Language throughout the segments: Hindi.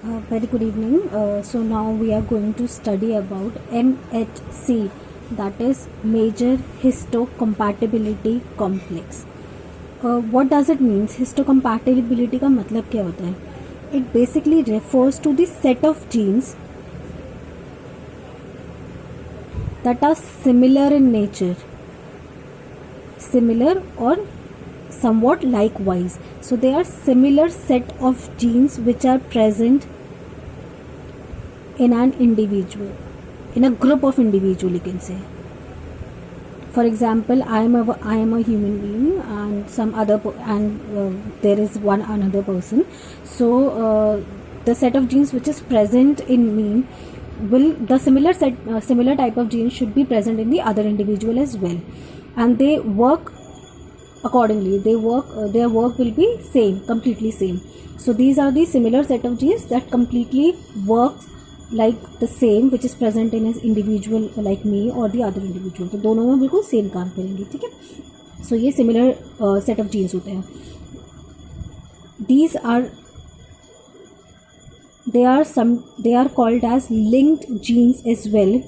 Very good evening. So now we are going to study about MHC, that is Major Histocompatibility Complex. What does it mean? Histocompatibility का मतलब क्या होता है? It basically refers to the set of genes that are similar in nature, similar or somewhat likewise. So they are similar set of genes which are present in an individual, in a group of individual, you can say. For example, I am a human being and some other there is one another person. So the set of genes which is present in me will the similar type of genes should be present in the other individual as well, and they work accordingly. Their work will be completely same. So these are the similar set of genes that completely works like the same which is present in an individual like me or the other individual. तो दोनों में बिल्कुल सेम काम करेंगे, ठीक है. सो ये सिमिलर सेट ऑफ जीन्स होते हैं. they are called as linked genes as well,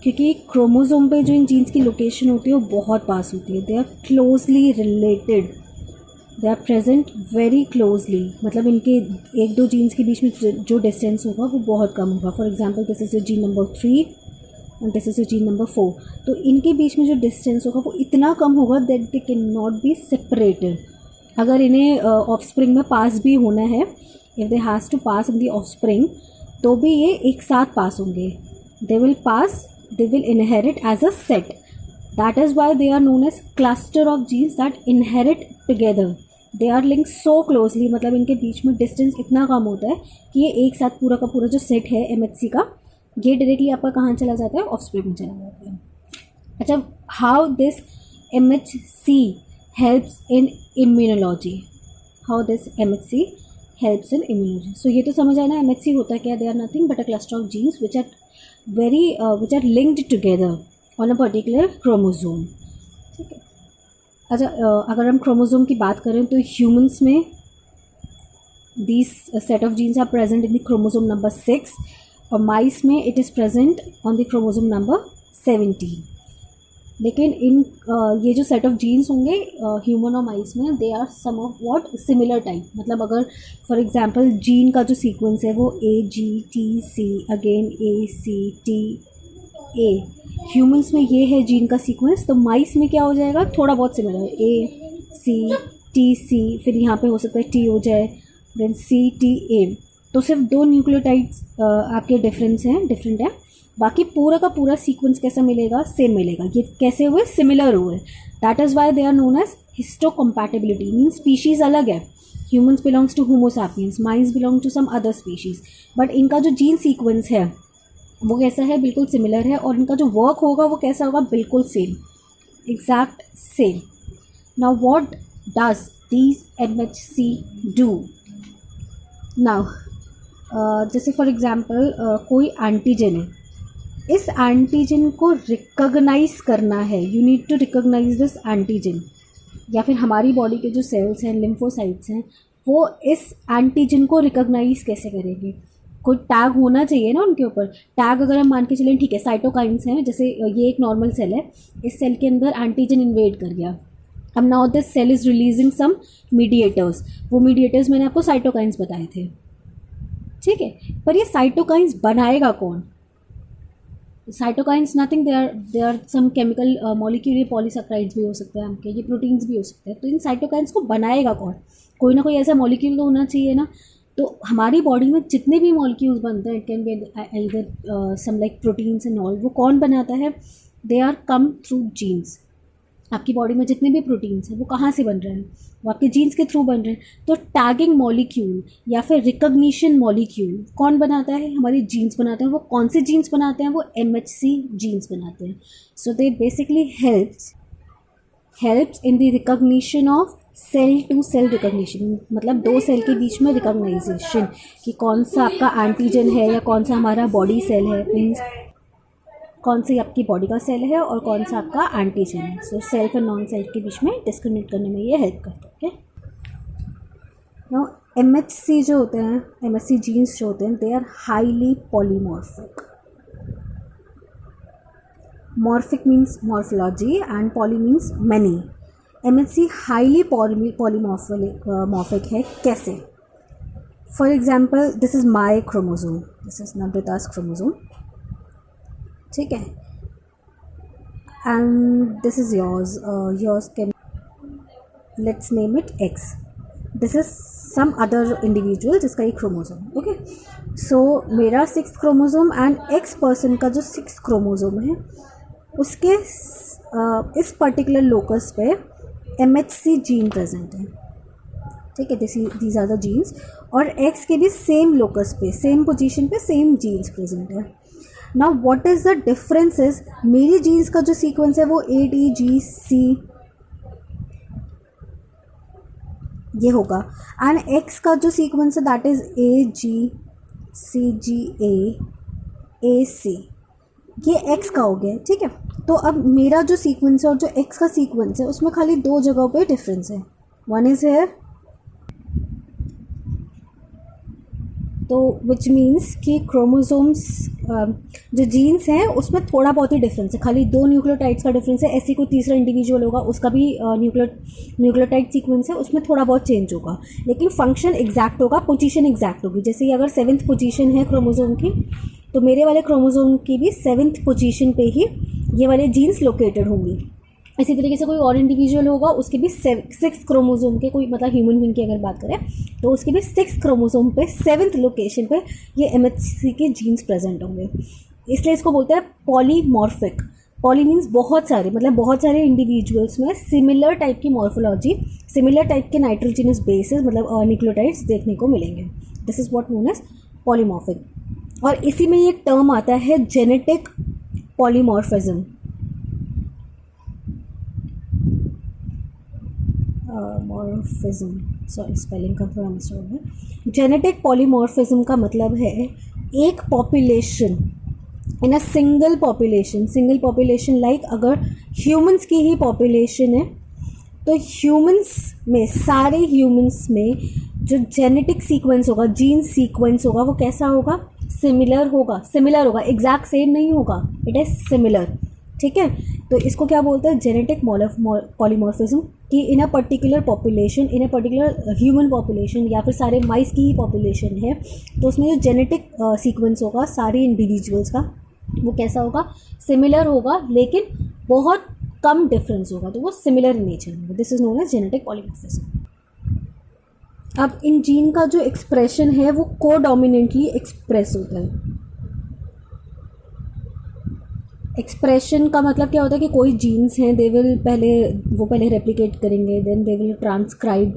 क्योंकि क्रोमोसोम पे जो इन जीन्स की लोकेशन होती है वो बहुत पास होती है. They are closely related, they are present very closely. मतलब इनके एक दो जीन्स के बीच में जो डिस्टेंस होगा वो बहुत कम होगा. For example this is your gene number 3 and this is your gene number 4. तो इनके बीच में जो डिस्टेंस होगा वो इतना कम होगा that they can not be separated. अगर इन्हें ऑफस्प्रिंग में पास भी होना है, if they has to pass in the offspring, तो भी ये एक साथ पास होंगे. दे will inherit as a set. That is why they are known as cluster of genes that inherit together. They are linked so closely. मतलब इनके बीच में डिस्टेंस इतना कम होता है कि ये एक साथ पूरा का पूरा जो सेट है MHC का, ये डायरेक्टली आपका कहाँ चला जाता है? ऑफस्प्रिंग में चला जाता है. अच्छा, how this MHC helps in immunology. How this MHC helps in immunology. So ये तो समझ आया ना MHC होता क्या? They are nothing but a cluster of genes which are linked together on a particular chromosome. ठीक है. अच्छा, अगर हम क्रोमोसोम की बात करें तो ह्यूमंस में these set of genes are present in the chromosome number 6 और माइस में it is present on the chromosome number 17. लेकिन इन ये जो सेट ऑफ जीन्स होंगे ह्यूमन और माइस में, they are some of what similar type. मतलब अगर फॉर एग्जांपल जीन का जो सीक्वेंस है वो AGTC अगेन ACTA, ह्यूमंस में ये है जीन का सीक्वेंस, तो माइस में क्या हो जाएगा? थोड़ा बहुत सिमिलर, ACTC, फिर यहाँ पे हो सकता है T हो जाए, देन CTA. तो सिर्फ दो न्यूक्लियोटाइड्स आपके डिफरेंट है. बाकी पूरा का पूरा सीक्वेंस कैसा मिलेगा? सेम मिलेगा. ये कैसे हुए? सिमिलर हुए. That is why they are known as histocompatibility. Mean species अलग है. Humans belongs to Homo sapiens, mice belong to some other species, but इनका जो जीन सीक्वेंस है वो कैसा है? बिल्कुल सिमिलर है. और इनका जो वर्क होगा वो कैसा होगा? बिल्कुल same, exact same. Now what does these MHC do? Now जैसे फॉर एग्जांपल कोई एंटीजन है, इस एंटीजन को रिकॉग्नाइज करना है. You need to recognise this antigen. या फिर हमारी बॉडी के जो सेल्स हैं, लिम्फोसाइट्स हैं, वो इस एंटीजन को रिकॉग्नाइज कैसे करेंगे? कोई टैग होना चाहिए ना उनके ऊपर. टैग अगर हम मान के चलें, ठीक है, साइटोकाइंस हैं, जैसे ये एक नॉर्मल सेल है, इस सेल के अंदर एंटीजन इन्वेड कर गया. अब now this cell is releasing some mediators. वो मीडिएटर्स मैंने आपको साइटोकाइंस बताए थे, ठीक है. पर ये साइटोकाइंस बनाएगा कौन? Cytokines nothing, they are some chemical molecule. ये पॉलीसेक्राइड्स भी हो सकते हैं आपके, ये प्रोटीन्स भी हो सकते हैं. तो इन साइटोकाइंस को बनाएगा कौन? कोई ना कोई ऐसा मॉलिक्यूल तो होना चाहिए ना. तो हमारी बॉडी में जितने भी मॉलिक्यूल्स बनते हैं, it can be either some like proteins and all, वो कौन बनाता है? They are come through genes. आपकी बॉडी में जितने भी प्रोटीन्स हैं वो कहाँ से बन रहे हैं? वो आपके जीन्स के थ्रू बन रहे हैं. तो टैगिंग मॉलिक्यूल या फिर रिकॉग्निशन मॉलिक्यूल कौन बनाता है? हमारे जीन्स बनाते हैं. वो कौन से जीन्स बनाते हैं? वो MHC जीन्स बनाते हैं. So they basically helps in the recognition of cell to cell recognition. मतलब दो सेल के बीच में रिकॉग्नाइजेशन कि कौन सा आपका एंटीजन है या कौन सा हमारा बॉडी सेल है. मीन्स कौन सी आपकी बॉडी का सेल है और कौन सा आपका एंटीजन है. So self and non self के बीच में डिस्क्रिमिनेट करने में ये हेल्प करता है. ओके, नाउ MHC जो होते हैं, MHC जीन्स जो होते हैं, they are highly polymorphic. Morphic means morphology and poly means many. MHC highly polymorphic है. कैसे? For example, this is my chromosome, this is नम्रता's क्रोमोजोम, ठीक है, and this is yours. Yours can, let's name it X. This is some other individual जिसका एक क्रोमोजोम. ओके, सो मेरा 6th chromosome and X person का जो 6th क्रोमोजोम है उसके इस पर्टिकुलर लोकस पे MHC जीन प्रेजेंट है. ठीक है, दीज आर द जीन्स. और X के भी सेम लोकस पे, सेम पोजीशन पे सेम जीन्स प्रेजेंट है. Now what is the difference is, मेरी जीन्स का जो सीक्वेंस है वो ATGC ये होगा, एंड X का जो सीक्वेंस है दैट इज़ AGCGAAC. ये X का हो गया. ठीक है, तो अब मेरा जो सीक्वेंस है और जो X का सीक्वेंस है उसमें खाली 2 जगहों पे डिफरेंस है. वन इज़ हेयर, तो विच मीन्स कि क्रोमोसोम्स जो जीन्स हैं उसमें थोड़ा बहुत ही डिफरेंस है, खाली 2 न्यूक्लियोटाइड्स का डिफरेंस है. ऐसे कोई तीसरा इंडिविजुअल होगा उसका भी न्यूक्लियोटाइड सीक्वेंस है, उसमें थोड़ा बहुत चेंज होगा, लेकिन फंक्शन एग्जैक्ट होगा, पोजीशन एग्जैक्ट होगी. जैसे अगर 7th पोजीशन है क्रोमोसोम की, तो मेरे वाले क्रोमोसोम की भी 7th पोजीशन पे ही ये वाले जीन्स लोकेटेड होंगी. इसी तरीके से कोई और इंडिविजुअल होगा उसके भी 6th क्रोमोसोम के, कोई मतलब ह्यूमन बीइंग की अगर बात करें तो उसके भी 6th क्रोमोसोम पे 7th लोकेशन पे ये MHC के जीन्स प्रेजेंट होंगे. इसलिए इसको बोलते हैं पॉलीमॉर्फिक. पॉली मीन्स बहुत सारे, मतलब बहुत सारे इंडिविजुअल्स में सिमिलर टाइप की मॉर्फोलॉजी, सिमिलर टाइप के नाइट्रोजिनस बेसिस मतलब न्यूक्लियोटाइड्स देखने को मिलेंगे. This is what known as polymorphic. और इसी में एक टर्म आता है genetic polymorphism. Morphism, sorry spelling का थोड़ा मिस्टेक है. जेनेटिक पॉलीमॉर्फिज्म का मतलब है एक population in a single population like अगर ह्यूमंस की ही पॉपुलेशन है तो ह्यूमंस में, सारे ह्यूमंस में जो जेनेटिक सीक्वेंस होगा, जीन सीक्वेंस होगा, वो कैसा होगा? सिमिलर होगा. एग्जैक्ट सेम नहीं होगा, इट इज़ सिमिलर. ठीक है, तो इसको क्या बोलते हैं? Genetic polymorphism. कि in a particular population, in a particular human population या फिर सारे माइस की ही पॉपुलेशन है, तो उसमें जो जेनेटिक सीक्वेंस होगा सारे इंडिविजुअल्स का वो कैसा होगा? सिमिलर होगा, लेकिन बहुत कम डिफरेंस होगा, तो वो सिमिलर इन नेचर होगा. This is known as genetic polymorphism. अब इन जीन का जो एक्सप्रेशन है वो कोडोमिनेंटली एक्सप्रेस होता है. एक्सप्रेशन का मतलब क्या होता है कि कोई जीन्स हैं, दे विल पहले रेप्लिकेट करेंगे, then they will transcribe,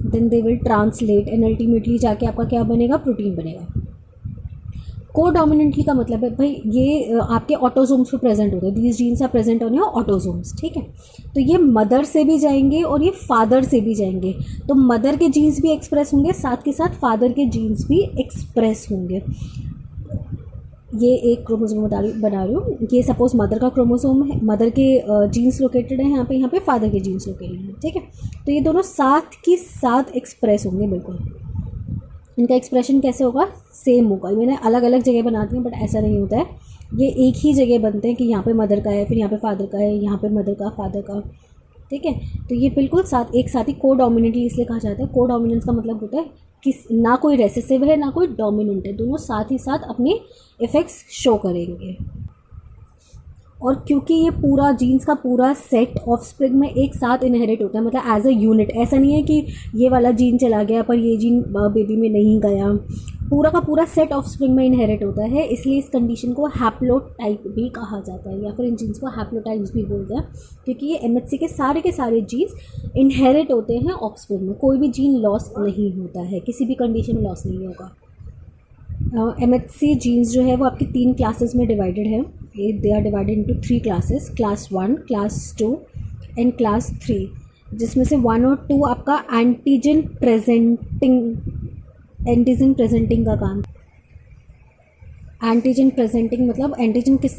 then they will translate, and ultimately जाके आपका क्या बनेगा? प्रोटीन बनेगा. कोडोमिनेंटली का मतलब है भाई ये आपके ऑटोसोम्स पे प्रेजेंट होते हैं. These genes are present on your autosomes. ठीक है, तो ये मदर से भी जाएंगे और ये फादर से भी जाएंगे. तो मदर के जीन्स भी एक्सप्रेस होंगे, साथ के साथ फादर के जीन्स भी एक्सप्रेस होंगे. ये एक क्रोमोसोम बना रही हूँ. ये सपोज मदर का क्रोमोसोम है, मदर के जीन्स लोकेटेड हैं यहाँ पे फादर के जीन्स लोकेटेड हैं. ठीक है, तो ये दोनों साथ के साथ एक्सप्रेस होंगे. बिल्कुल इनका एक्सप्रेशन कैसे होगा? सेम होगा. मैंने अलग अलग जगह बना दी हैं, बट ऐसा नहीं होता है. ये एक ही जगह बनते हैं कि यहाँ पे मदर का है, फिर यहाँ पे फादर का है, यहाँ पे मदर का, फादर का. ठीक है, तो ये बिल्कुल एक साथ ही कोडोमिनेंटली इसलिए कहा जाता है. कोडोमिनेंस का मतलब होता है कि ना कोई रेसेसिव है ना कोई डोमिनेंट है, दोनों साथ ही साथ अपने इफ़ेक्ट्स शो करेंगे. और क्योंकि ये पूरा जीन्स का पूरा सेट ऑफस्प्रिंग में एक साथ इनहेरिट होता है, मतलब एज अ यूनिट. ऐसा नहीं है कि ये वाला जीन चला गया पर ये जीन बेबी में नहीं गया. पूरा का पूरा सेट ऑफस्प्रिंग में इनहेरिट होता है, इसलिए इस कंडीशन को हैप्लोटाइप भी कहा जाता है, या फिर इन जीन्स को हैप्लोटाइप्स भी बोलते हैं, क्योंकि ये MHC के सारे जीन्स इनहेरिट होते हैं ऑफस्प्रिंग में. कोई भी जीन लॉस नहीं होता है, किसी भी कंडीशन में लॉस नहीं होगा. MHC जीन्स जो है वो आपकी 3 क्लासेस में डिवाइडेड है. They are divided into 3 classes, class 1, class 2 and class 3, जिसमें से 1 और 2 आपका एंटीजन प्रेजेंटिंग का काम. एंटीजन प्रेजेंटिंग मतलब एंटीजन किस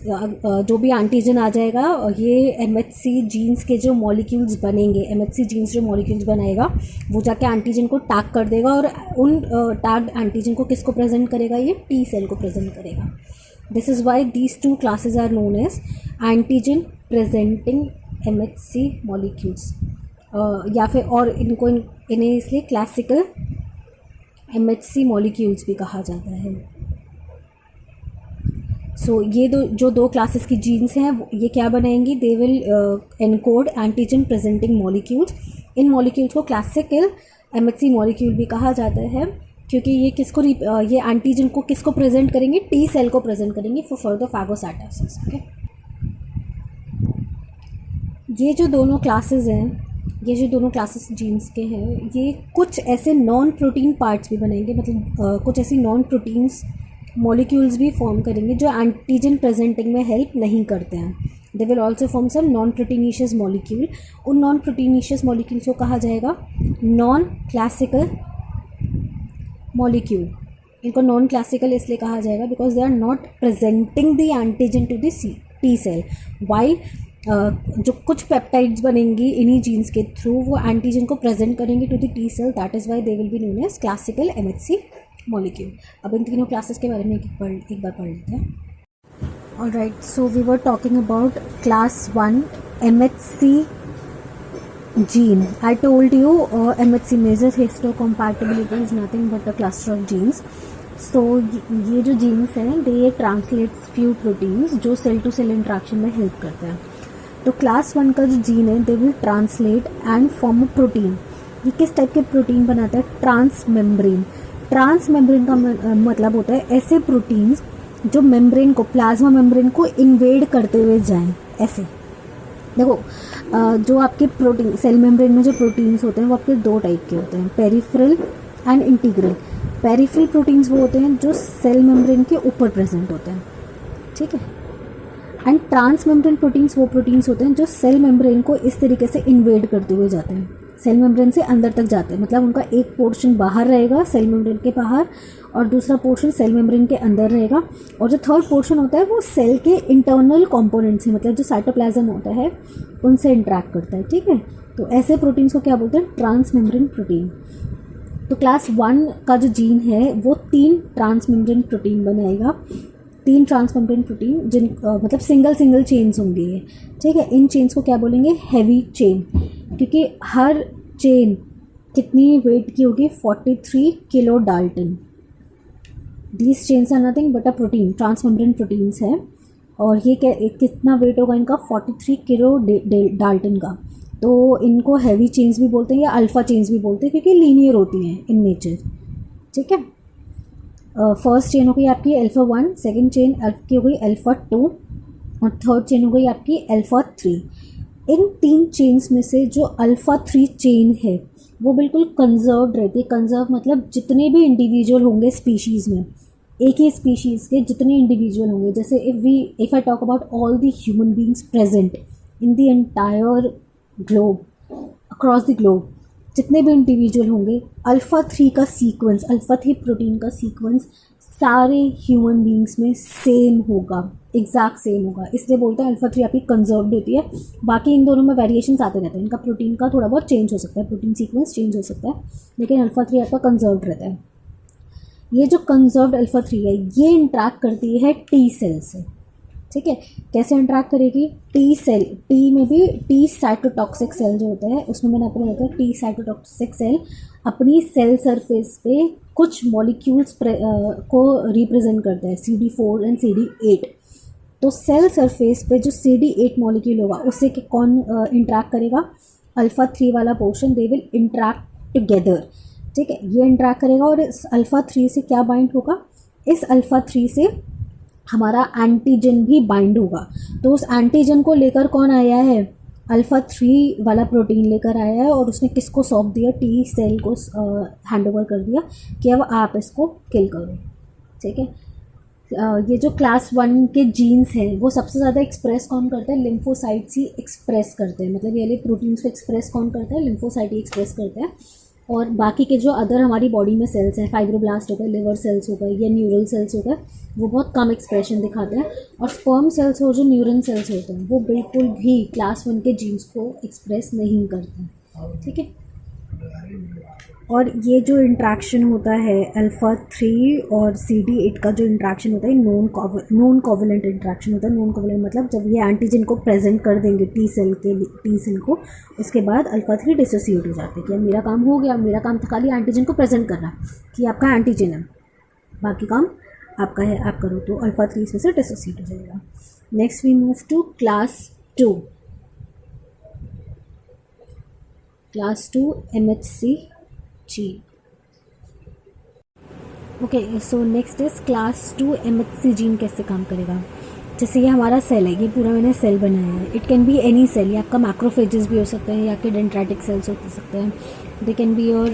जो भी एंटीजन आ जाएगा ये एमएचसी जीन्स के जो मॉलिक्यूल्स बनेंगे, एमएचसी जीन्स जो मॉलिक्यूल्स बनाएगा वो जाके एंटीजन को टैग कर देगा और उन टैग एंटीजन को किसको प्रेजेंट करेगा, ये टी सेल को प्रेजेंट करेगा. This is why these two classes are known as antigen presenting MHC molecules, या फिर और इन्हें इसलिए क्लासिकल एमएचसी मॉलिक्यूल्स भी कहा जाता है. सो ये जो दो क्लासेस की जीन्स हैं ये क्या बनाएंगी, they will encode antigen presenting molecules. In molecules को क्लासिकल एमएचसी मॉलिक्यूल भी कहा जाता है क्योंकि ये किसको ये एंटीजन को किसको प्रेजेंट करेंगे, टी सेल को प्रेजेंट करेंगे फॉर फर्दर फैगोसाइटोसिस. ओके, ये जो दोनों क्लासेस हैं, ये जो दोनों क्लासेस जीन्स के हैं, ये कुछ ऐसे नॉन प्रोटीन पार्ट्स भी बनाएंगे, मतलब कुछ ऐसी नॉन प्रोटीन्स मॉलिक्यूल्स भी फॉर्म करेंगे जो एंटीजन प्रेजेंटिंग में हेल्प नहीं करते हैं. They will also form some non proteinaceous molecule. उन नॉन प्रोटीनिशियस मॉलिक्यूल्स को कहा जाएगा नॉन क्लासिकल मॉलिक्यूल. इनको नॉन क्लासिकल इसलिए कहा जाएगा because they are not presenting the antigen to the T cell. Why जो कुछ पेप्टाइड्स बनेंगी इन्हीं जीन्स के थ्रू वो एंटीजन को प्रेजेंट करेंगे to the T cell. That is why they will be known as classical MHC molecule. अब इन तीनों क्लासेस के बारे में एक बार पढ़ लेते हैं. Alright, so we were talking about class 1 MHC gene. I told you MHC major histocompatibility is nothing but a cluster of genes. So ये जो genes हैं they translates few proteins जो cell to cell interaction में help करते हैं. तो class 1 का जो gene है they will translate and form a protein. ये किस टाइप के प्रोटीन बनाता है, ट्रांसमेम्ब्रेन. ट्रांसमेम्ब्रेन का मतलब होता है ऐसे प्रोटीन्स जो मेम्ब्रेन को, प्लाज्मा मेम्ब्रेन को इन्वेड करते हुए जाएं. ऐसे देखो जो आपके प्रोटीन सेल मेम्ब्रेन में जो प्रोटीन्स होते हैं वो आपके दो टाइप के होते हैं, peripheral and integral. Peripheral proteins वो होते हैं जो सेल मेम्ब्रेन के ऊपर प्रेजेंट होते हैं, ठीक है. एंड ट्रांस मेम्ब्रेन प्रोटीन्स वो प्रोटीन्स होते हैं जो सेल मेम्ब्रेन को इस तरीके से इन्वेड करते हुए जाते हैं, सेल मेम्ब्रेन से अंदर तक जाते हैं. मतलब उनका एक पोर्शन बाहर रहेगा सेल मेम्ब्रेन के बाहर और दूसरा पोर्शन सेल मेम्ब्रेन के अंदर रहेगा. और जो थर्ड पोर्शन होता है वो सेल के इंटरनल कंपोनेंट से, मतलब जो साइटोप्लाज्म होता है उनसे इंटरेक्ट करता है, ठीक है. तो ऐसे प्रोटीन्स को क्या बोलते हैं, ट्रांस मेम्ब्रेन प्रोटीन. तो क्लास 1 का जो जीन है वो 3 ट्रांस मेम्ब्रेन प्रोटीन बनाएगा. 3 ट्रांस मेम्ब्रेन प्रोटीन जिन मतलब सिंगल चेन्स होंगे ये, ठीक है. इन चेन्स को क्या बोलेंगे, हैवी चेन, क्योंकि हर चेन कितनी वेट की होगी, 43 kilo dalton. These chains are nothing but a protein, transmembrane proteins हैं. और ये कितना वेट होगा इनका, 43 किलो डाल्टन का. तो इनको हैवी चेन्स भी बोलते हैं या अल्फ़ा चेन्स भी बोलते हैं क्योंकि लीनियर होती हैं इन नेचर, ठीक है. फर्स्ट चेन हो गई आपकी अल्फ़ा 1, सेकेंड चेन की हो गई अल्फ़ा 2 और थर्ड चेन हो गई आपकी अल्फ़ा 3. इन 3 चेन्स में से जो अल्फ़ा 3 चेन है वो बिल्कुल कंजर्व्ड रहती है. कंजर्व मतलब जितने भी इंडिविजुअल होंगे स्पीशीज़ में, एक ही स्पीशीज़ के जितने इंडिविजुअल होंगे, जैसे if I talk about all the human beings present in the entire globe, across the globe, जितने भी इंडिविजुअल होंगे, अल्फ़ा 3 का सीक्वेंस, अल्फ़ा 3 प्रोटीन का सीक्वेंस सारे ह्यूमन बींग्स में सेम होगा, एग्जैक्ट सेम होगा. इसलिए बोलते हैं अल्फ़ा 3 आपकी कंजर्व्ड होती है. बाकी इन दोनों में वेरिएशंस आते रहते हैं, इनका प्रोटीन का थोड़ा बहुत चेंज हो सकता है, प्रोटीन सीक्वेंस चेंज हो सकता है, लेकिन अल्फ़ा 3 आपका कंजर्व्ड रहता है. ये जो कंजर्व्ड अल्फ़ा 3 है ये इंट्रैक्ट करती है टी सेल से, ठीक है. कैसे इंट्रैक्ट करेगी, टी सेल, टी में भी टी साइटोटॉक्सिक सेल जो होता है उसमें मैंने आपको बताया टी साइटोटॉक्सिक सेल अपनी सेल सरफेस पे कुछ मॉलिक्यूल्स को रिप्रेजेंट करता है, CD4 एंड CD8. तो सेल सरफेस पे जो CD8 मॉलिक्यूल होगा उससे कौन इंट्रैक्ट करेगा, अल्फ़ा 3 वाला portion, they will interact together, ठीक है. ये इंट्रैक्ट करेगा और इस अल्फ़ा 3 से क्या बाइंड होगा, इस अल्फ़ा 3 से हमारा एंटीजन भी बाइंड होगा. तो उस एंटीजन को लेकर कौन आया है, अल्फ़ा 3 वाला प्रोटीन लेकर आया है और उसने किसको सौंप दिया, टी सेल को हैंड ओवर कर दिया कि अब आप इसको किल करो, ठीक है. ये जो क्लास 1 के जीन्स हैं वो सबसे ज़्यादा एक्सप्रेस कौन करते हैं, लिम्फोसाइट्स ही एक्सप्रेस करते हैं. मतलब ये वाले प्रोटीन्स को एक्सप्रेस कौन करता है, लिम्फोसाइट ही एक्सप्रेस करते हैं. और बाकी के जो अदर हमारी बॉडी में सेल्स हैं, फाइब्रोब्लास्ट हो गए, लिवर सेल्स हो गए या न्यूरल सेल्स हो गए, वो बहुत कम एक्सप्रेशन दिखाते हैं। और स्पर्म सेल्स और जो न्यूरन सेल्स होते हैं वो बिल्कुल भी क्लास 1 के जीन्स को एक्सप्रेस नहीं करते। ठीक है। और ये जो इंट्रैक्शन होता है अल्फ़ा 3 और CD8 का जो इंट्रैक्शन होता है नॉन कोवलेंट इंट्रैक्शन होता है। नॉन कोवलेंट मतलब जब ये एंटीजन को प्रेजेंट कर देंगे टी सेल को, उसके बाद अल्फ़ा 3 डिसोसिएट हो जाते हैं कि अब मेरा काम हो गया, मेरा काम था खाली एंटीजन को प्रेजेंट करना कि आपका एंटीजन है, बाकी काम आपका है, आप करो। तो अल्फ़ा 3 इसमें से डिसोसिएट हो जाएगा। Next we move to class 2 MHCG। Okay, so next is class 2 MHC gene कैसे काम करेगा। जैसे ये हमारा सेल है, ये पूरा मैंने सेल बनाया है। It can be any cell, ये आपका मैक्रोफेजेस भी हो सकते हैं या आपके डेंड्राइटिक सेल्स हो सकते हैं। They can be your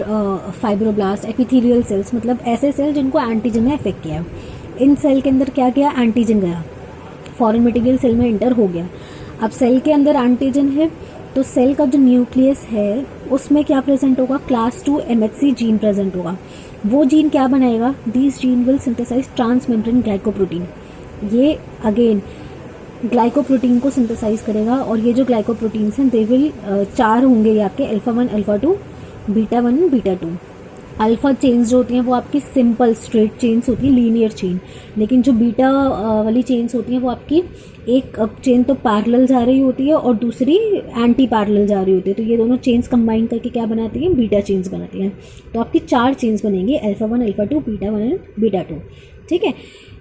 fibroblast, epithelial cells, मतलब ऐसे सेल जिनको एंटीजन ने अफेक्ट किया है। इन सेल के अंदर क्या गया, एंटीजन गया, फॉरेन मटेरियल सेल में इंटर हो गया। अब सेल के अंदर एंटीजन है तो सेल का जो न्यूक्लियस है उसमें क्या प्रेजेंट होगा, क्लास 2 MHC जीन प्रेजेंट होगा। वो जीन क्या बनाएगा, this gene will synthesise transmembrane glycoprotein. ये अगेन ग्लाइकोप्रोटीन को सिंथेसाइज करेगा और ये जो ग्लाइकोप्रोटीन्स हैं दे विल 4 होंगे ये आपके alpha 1 alpha 2 beta 1 beta 2। Alpha chains जो होती हैं वो आपकी सिंपल स्ट्रेट चेन्स होती हैं, लीनियर चेन। लेकिन जो बीटा वाली चेन्स होती हैं वो आपकी एक चेन तो पैरेलल जा रही होती है और दूसरी एंटी पैरेलल जा रही होती है। तो ये दोनों चेन्स कंबाइन करके क्या बनाती हैं, बीटा चेन्स बनाती हैं। तो आपकी 4 चेन्स बनेंगी, अल्फा 1 अल्फा 2 बीटा 1 बीटा 2। ठीक है।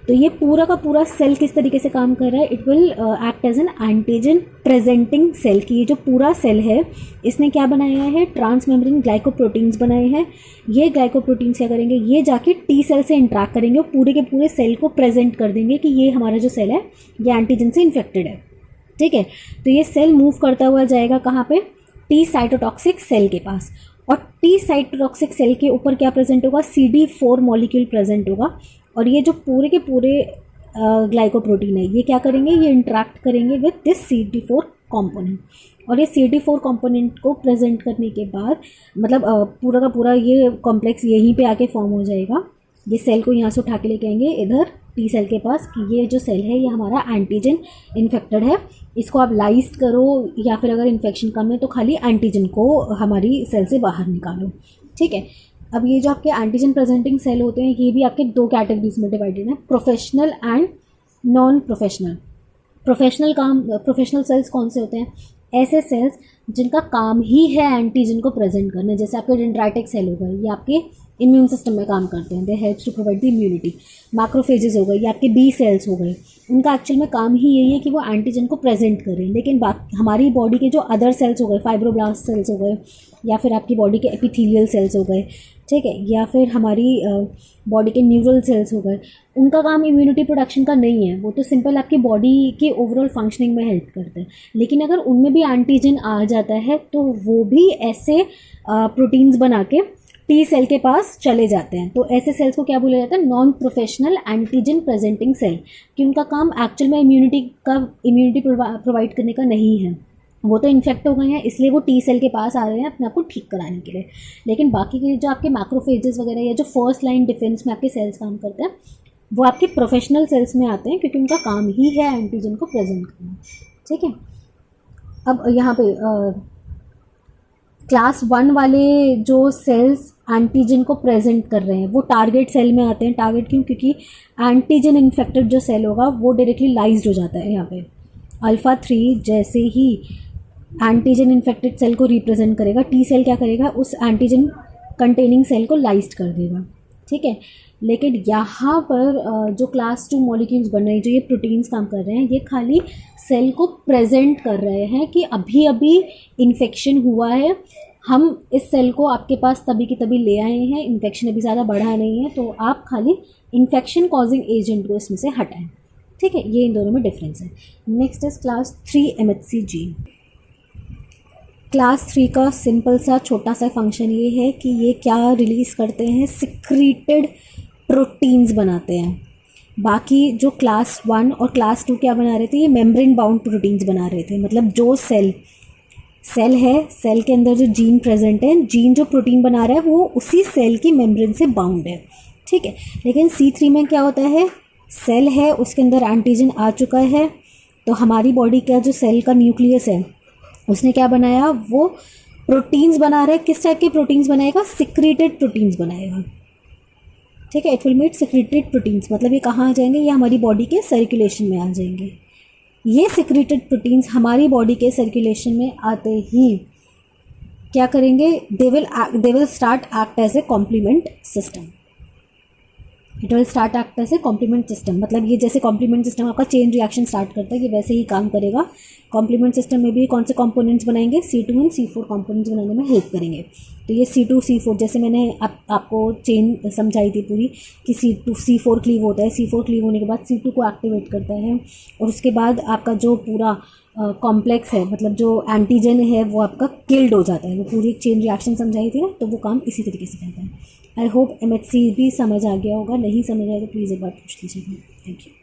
तो ये पूरा का पूरा सेल किस तरीके से काम कर रहा है, it will act as an antigen presenting cell. की ये जो पूरा सेल है इसने क्या बनाया है, ट्रांसमेम्ब्रेन ग्लाइकोप्रोटीन्स बनाए हैं। ये ग्लाइकोप्रोटीन्स क्या करेंगे, ये जाके टी सेल से इंट्रैक्ट करेंगे और पूरे के पूरे सेल को प्रेजेंट कर देंगे कि ये हमारा जो सेल है ये एंटीजन से इन्फेक्टेड है। ठीक है। तो ये सेल मूव करता हुआ जाएगा कहाँ पे, टी साइटोटॉक्सिक सेल के पास। और टी साइटोटॉक्सिक सेल के ऊपर क्या प्रेजेंट होगा, CD4 मॉलिक्यूल प्रेजेंट होगा। और ये जो पूरे के पूरे ग्लाइकोप्रोटीन है ये क्या करेंगे, ये इंट्रैक्ट करेंगे विद दिस CD4 कंपोनेंट। और ये CD4 कंपोनेंट को प्रेजेंट करने के बाद मतलब पूरा का पूरा ये कॉम्प्लेक्स यहीं पे आके फॉर्म हो जाएगा। ये सेल को यहाँ से उठा के लेके आएंगे इधर टी सेल के पास कि ये जो सेल है ये हमारा एंटीजन इन्फेक्टेड है, इसको आप लाइस्ट करो या फिर अगर इन्फेक्शन कम है तो खाली एंटीजन को हमारी सेल से बाहर निकालो। ठीक है। अब ये जो आपके एंटीजन प्रेजेंटिंग सेल होते हैं ये भी आपके 2 कैटेगरीज में डिवाइडेड है, professional and non professional. Professional cells कौन से होते हैं, ऐसे सेल्स जिनका काम ही है एंटीजन को प्रेजेंट करना। जैसे आपके डेंड्राइटिक सेल हो गए, ये आपके इम्यून सिस्टम में काम करते हैं, they helps to provide the immunity. Macrophages हो गए, ये आपके बी सेल्स हो गए, उनका एक्चुअल में काम ही यही है कि वो एंटीजन को प्रेजेंट करें। लेकिन हमारी बॉडी के जो अदर सेल्स हो गए, फाइब्रोब्लास्ट सेल्स हो गए या फिर आपकी बॉडी के एपिथेलियल सेल्स हो गए, ठीक है, या फिर हमारी बॉडी के न्यूरल सेल्स हो गए, उनका काम इम्यूनिटी प्रोडक्शन का नहीं है, वो तो सिंपल आपकी बॉडी के ओवरऑल फंक्शनिंग में हेल्प करते हैं। लेकिन अगर उनमें भी एंटीजन आ जाता है तो वो भी ऐसे प्रोटीन्स बना के टी सेल के पास चले जाते हैं। तो ऐसे सेल्स को क्या बोला जाता है, non professional antigen presenting cell, कि उनका काम एक्चुअल में इम्यूनिटी प्रोवाइड करने का नहीं है। वो तो इन्फेक्ट हो गए हैं इसलिए वो टी सेल के पास आ रहे हैं अपने आप को ठीक कराने के लिए। लेकिन बाकी के जो आपके मैक्रोफेजेस वगैरह या जो फर्स्ट लाइन डिफेंस में आपके सेल्स काम करते हैं वो आपके प्रोफेशनल सेल्स में आते हैं क्योंकि उनका काम ही है एंटीजन को प्रेजेंट करना। ठीक है। अब यहाँ पे क्लास 1 वाले जो सेल्स एंटीजन को प्रेजेंट कर रहे हैं वो टारगेट सेल में आते हैं। टारगेट क्यों, क्योंकि एंटीजन इन्फेक्टेड जो सेल होगा वो डायरेक्टली लाइज्ड हो जाता है। यहाँ पे अल्फ़ा 3 जैसे ही एंटीजन इन्फेक्टेड सेल को रिप्रेजेंट करेगा, टी सेल क्या करेगा, उस एंटीजन कंटेनिंग सेल को लाइज्ड कर देगा। ठीक है। लेकिन यहाँ पर जो क्लास 2 मॉलिक्यूल्स बन रहे हैं, जो ये प्रोटीन्स काम कर रहे हैं, ये खाली सेल को प्रेजेंट कर रहे हैं कि अभी अभी इन्फेक्शन हुआ है, हम इस सेल को आपके पास तभी की तभी ले आए हैं, इन्फेक्शन अभी ज़्यादा बढ़ा नहीं है, तो आप खाली इन्फेक्शन कॉजिंग एजेंट को इसमें से हटाएं। ठीक है। ये इन दोनों में डिफरेंस है। Next is class 3 MHC gene. Class 3 का सिंपल सा छोटा सा फंक्शन ये है कि ये क्या रिलीज़ करते हैं, सिक्रीटेड प्रोटीन्स बनाते हैं। बाकी जो क्लास 1 और क्लास 2 क्या बना रहे थे, ये मेम्ब्रेन बाउंड प्रोटीन्स बना रहे थे। मतलब जो सेल सेल है, सेल के अंदर जो जीन प्रेजेंट है, जीन जो प्रोटीन बना रहा है वो उसी सेल की मेम्ब्रेन से बाउंड है, ठीक है। लेकिन C3 में क्या होता है, सेल है, उसके अंदर एंटीजन आ चुका है, तो हमारी बॉडी का जो सेल का न्यूक्लियस है उसने क्या बनाया, वो प्रोटीन्स बना रहा है। किस टाइप के प्रोटीन्स बनाएगा, सिक्रीटेड प्रोटीन्स बनाएगा, ठीक है। It will make secreted proteins, मतलब ये कहाँ आ जाएंगे, ये हमारी बॉडी के सर्कुलेशन में आ जाएंगे। ये सिक्रीटेड प्रोटीन्स हमारी बॉडी के सर्कुलेशन में आते ही क्या करेंगे, they will start act as a complement system. It will start act as a complement system, मतलब ये जैसे कॉम्प्लीमेंट सिस्टम आपका चेन रिएक्शन स्टार्ट करता है, ये वैसे ही काम करेगा। कॉम्प्लीमेंट सिस्टम में भी कौन से कंपोनेंट्स बनाएंगे, C2 एंड C4 कंपोनेंट्स बनाने में हेल्प करेंगे। तो ये C2 C4, जैसे मैंने आपको चेन समझाई थी पूरी कि C2 C4 क्लीव होता है, C4 क्लीव होने के बाद C2 को एक्टिवेट करता है, और उसके बाद आपका जो पूरा कॉम्प्लेक्स है, मतलब जो एंटीजन है वो आपका किल्ड हो जाता है। वो पूरी एक चेन रिएक्शन समझाई थी ना, तो वो काम इसी तरीके से करता है। आई होप MHC भी समझ आ गया होगा, नहीं समझ आया तो प्लीज़ एक बार पूछ लीजिएगा। Thank you.